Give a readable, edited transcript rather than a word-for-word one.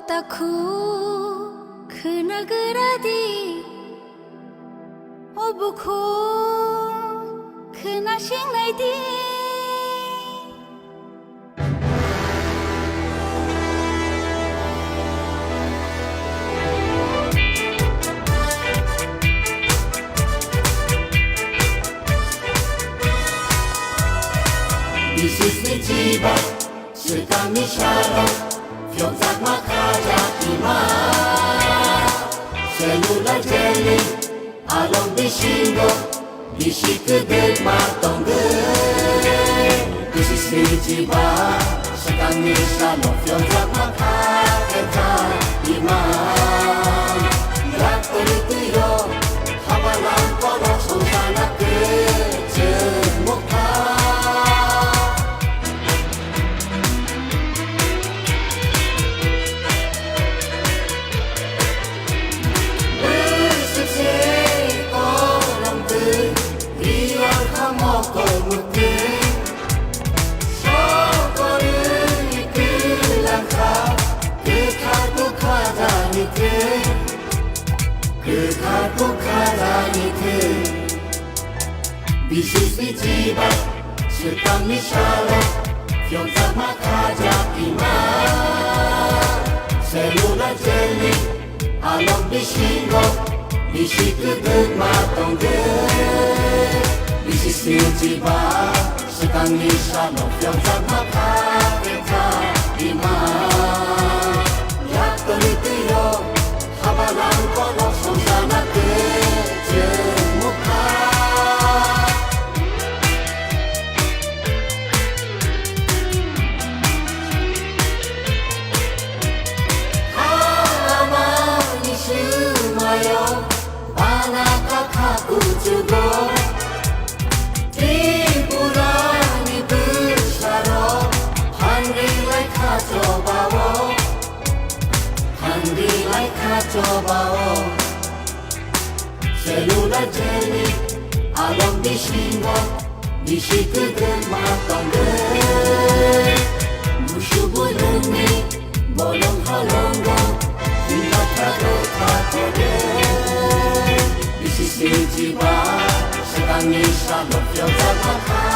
takut kena geradi Obuku kena shingai di This is the jiba, sekami shalom, fiozak makajak iman. Selula jeli, along bishingo, bishikudek matongge. This is the jiba, sekami shalom, fiozak makajak iman. Yak terituyo, habalan kolok susana kecemukha. Bisisi jiba, sekami shalom, fiozak makajak iman. Selula jeli, along bishingo, bishikudek matongge. Bisisi jiba, sekami shalom, fiozak makajak iman. Yak terituyo, habalan kolok susana kecemukha. Cobao Selula jeli along bishingo bishikudek matongge Mushubulungi bolong halongo Hinakado katode Bisisi jiba sekami shalom fiozak makajak